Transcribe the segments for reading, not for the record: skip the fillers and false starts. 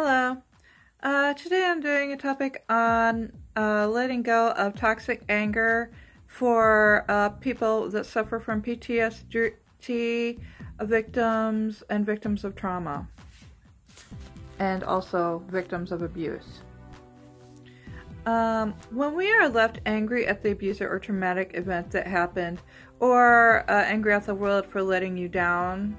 Hello. Today I'm doing a topic on letting go of toxic anger for people that suffer from PTSD, victims and victims of trauma, and also victims of abuse. When we are left angry at the abuser or traumatic event that happened, or angry at the world for letting you down,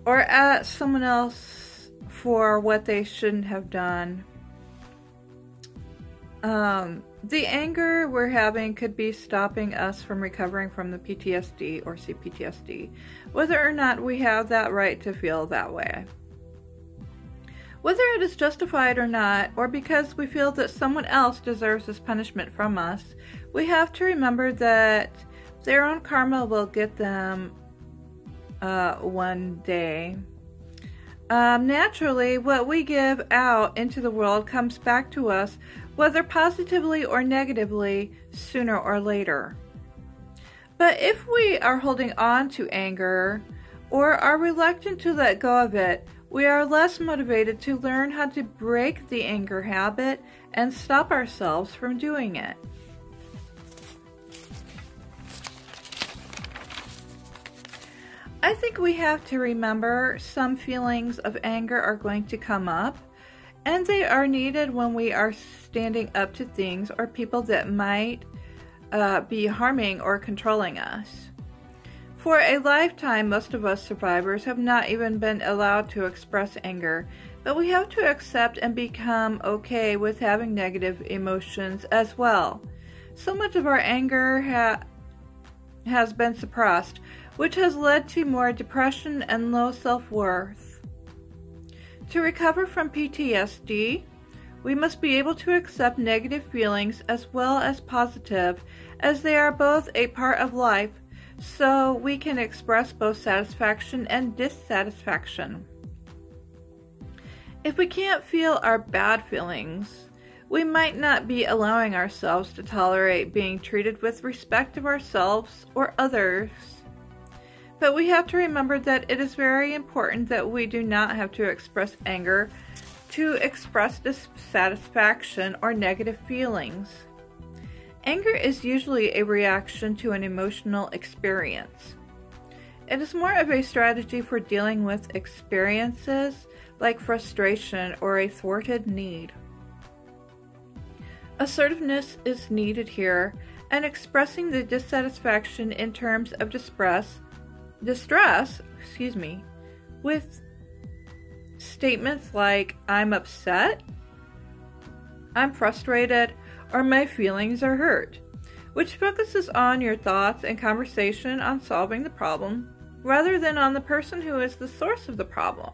or at someone else for what they shouldn't have done, the anger we're having could be stopping us from recovering from the PTSD or CPTSD, whether or not we have that right to feel that way. Whether it is justified or not, or because we feel that someone else deserves this punishment from us, we have to remember that their own karma will get them one day. Naturally, what we give out into the world comes back to us, whether positively or negatively, sooner or later. But if we are holding on to anger, or are reluctant to let go of it, we are less motivated to learn how to break the anger habit and stop ourselves from doing it. I think we have to remember some feelings of anger are going to come up, and they are needed when we are standing up to things or people that might be harming or controlling us. For a lifetime, most of us survivors have not even been allowed to express anger, but we have to accept and become okay with having negative emotions as well. So much of our anger has been suppressed, which has led to more depression and low self-worth. To recover from PTSD, we must be able to accept negative feelings as well as positive, as they are both a part of life, so we can express both satisfaction and dissatisfaction. If we can't feel our bad feelings, we might not be allowing ourselves to tolerate being treated with respect of ourselves or others. But we have to remember that it is very important that we do not have to express anger to express dissatisfaction or negative feelings. Anger is usually a reaction to an emotional experience. It is more of a strategy for dealing with experiences like frustration or a thwarted need. Assertiveness is needed here, and expressing the dissatisfaction in terms of distress, with statements like I'm upset, I'm frustrated, or my feelings are hurt, which focuses on your thoughts and conversation on solving the problem rather than on the person who is the source of the problem.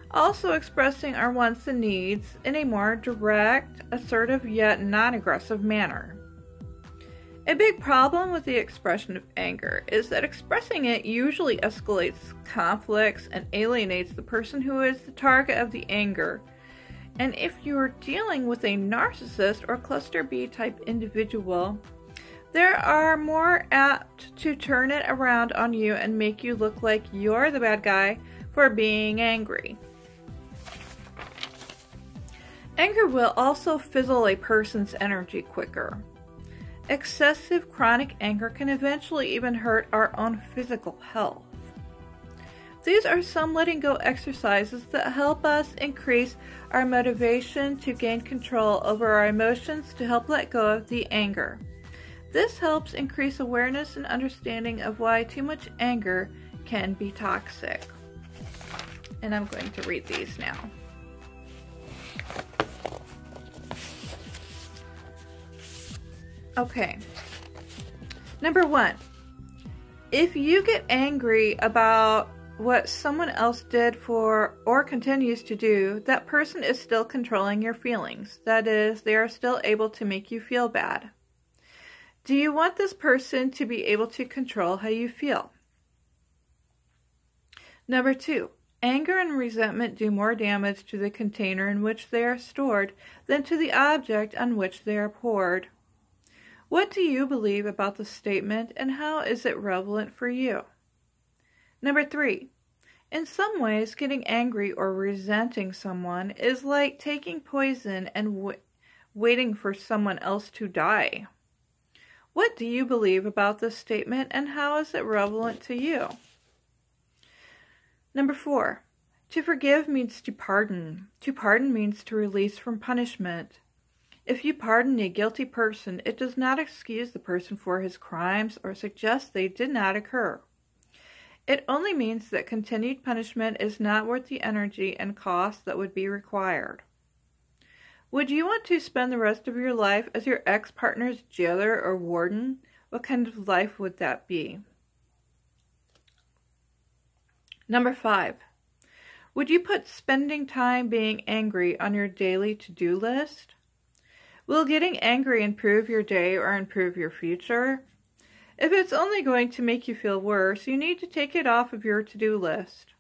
Also expressing our wants and needs in a more direct, assertive yet non-aggressive manner. A big problem with the expression of anger is that expressing it usually escalates conflicts and alienates the person who is the target of the anger. And if you're dealing with a narcissist or cluster B type individual, they are more apt to turn it around on you and make you look like you're the bad guy for being angry. Anger will also fizzle a person's energy quicker. Excessive chronic anger can eventually even hurt our own physical health. These are some letting go exercises that help us increase our motivation to gain control over our emotions to help let go of the anger. This helps increase awareness and understanding of why too much anger can be toxic. And I'm going to read these now. Okay. Number 1. If you get angry about what someone else did for or continues to do, that person is still controlling your feelings. That is, they are still able to make you feel bad. Do you want this person to be able to control how you feel? Number 2. Anger and resentment do more damage to the container in which they are stored than to the object on which they are poured. What do you believe about the statement, and how is it relevant for you? Number 3. In some ways, getting angry or resenting someone is like taking poison and waiting for someone else to die. What do you believe about this statement, and how is it relevant to you? Number 4, to forgive means to pardon. To pardon means to release from punishment. If you pardon a guilty person, it does not excuse the person for his crimes or suggest they did not occur. It only means that continued punishment is not worth the energy and cost that would be required. Would you want to spend the rest of your life as your ex-partner's jailer or warden? What kind of life would that be? Number 5, would you put spending time being angry on your daily to-do list? Will getting angry improve your day or improve your future? If it's only going to make you feel worse, you need to take it off of your to-do list.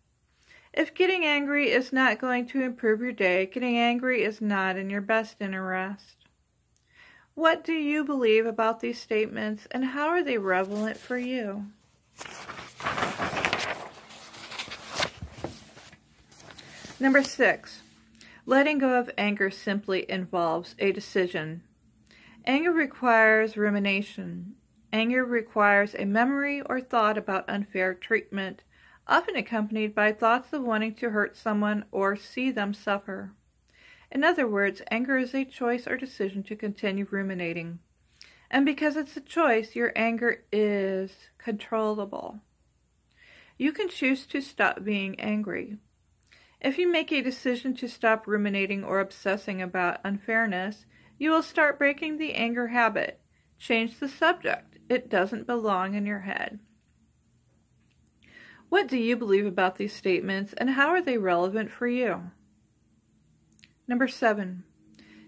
If getting angry is not going to improve your day, getting angry is not in your best interest. What do you believe about these statements, and how are they relevant for you? Number 6, letting go of anger simply involves a decision. Anger requires rumination. Anger requires a memory or thought about unfair treatment, often accompanied by thoughts of wanting to hurt someone or see them suffer. In other words, anger is a choice or decision to continue ruminating. And because it's a choice, your anger is controllable. You can choose to stop being angry. If you make a decision to stop ruminating or obsessing about unfairness, you will start breaking the anger habit. Change the subject. It doesn't belong in your head. What do you believe about these statements, and how are they relevant for you? Number 7,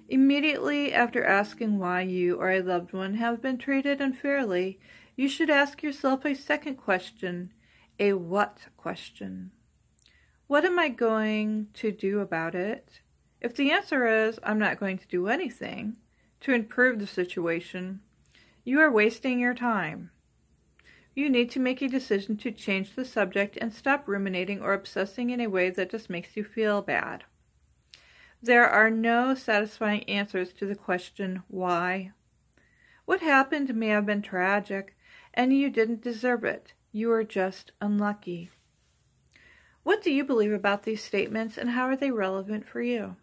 immediately after asking why you or a loved one have been treated unfairly, you should ask yourself a second question, a what question. What am I going to do about it? If the answer is, I'm not going to do anything to improve the situation, you are wasting your time. You need to make a decision to change the subject and stop ruminating or obsessing in a way that just makes you feel bad. There are no satisfying answers to the question, why? What happened may have been tragic, and you didn't deserve it. You are just unlucky. What do you believe about these statements, and how are they relevant for you?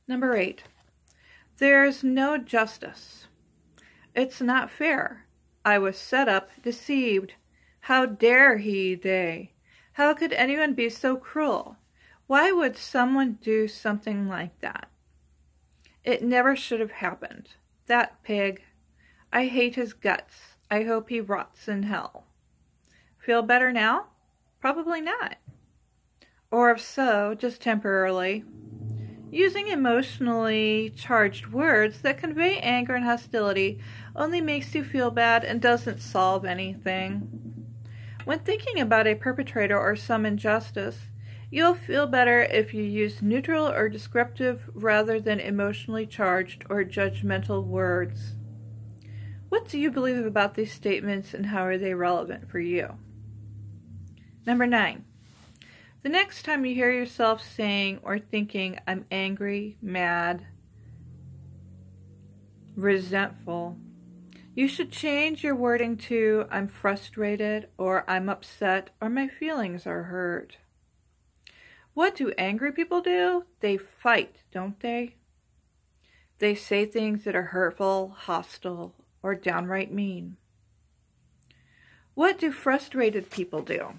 Number 8, there's no justice. It's not fair. I was set up, deceived. How dare he, they? How could anyone be so cruel? Why would someone do something like that? It never should have happened. That pig. I hate his guts. I hope he rots in hell. Feel better now? Probably not. Or if so, just temporarily. Using emotionally charged words that convey anger and hostility only makes you feel bad and doesn't solve anything. When thinking about a perpetrator or some injustice, you'll feel better if you use neutral or descriptive rather than emotionally charged or judgmental words. What do you believe about these statements, and how are they relevant for you? Number 9. The next time you hear yourself saying or thinking, I'm angry, mad, resentful, you should change your wording to, I'm frustrated, or I'm upset, or my feelings are hurt. What do angry people do? They fight, don't they? They say things that are hurtful, hostile, or downright mean. What do frustrated people do?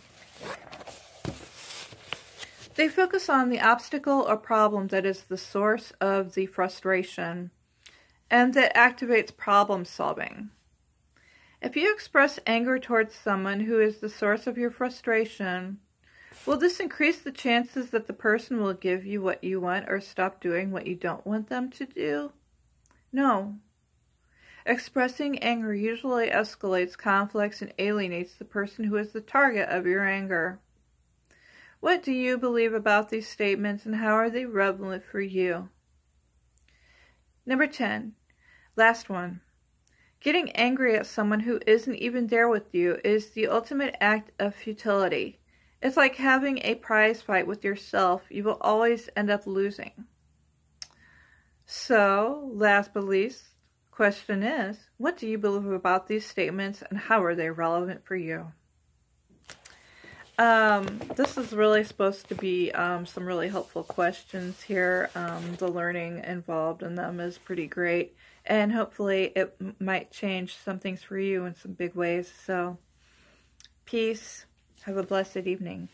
They focus on the obstacle or problem that is the source of the frustration and that activates problem solving. If you express anger towards someone who is the source of your frustration, will this increase the chances that the person will give you what you want or stop doing what you don't want them to do? No. Expressing anger usually escalates conflicts and alienates the person who is the target of your anger. What do you believe about these statements, and how are they relevant for you? Number 10, last one. Getting angry at someone who isn't even there with you is the ultimate act of futility. It's like having a prize fight with yourself. You will always end up losing. So, last but least, question is, what do you believe about these statements and how are they relevant for you? This is really supposed to be some really helpful questions here. The learning involved in them is pretty great. And hopefully it might change some things for you in some big ways. So, peace. Have a blessed evening.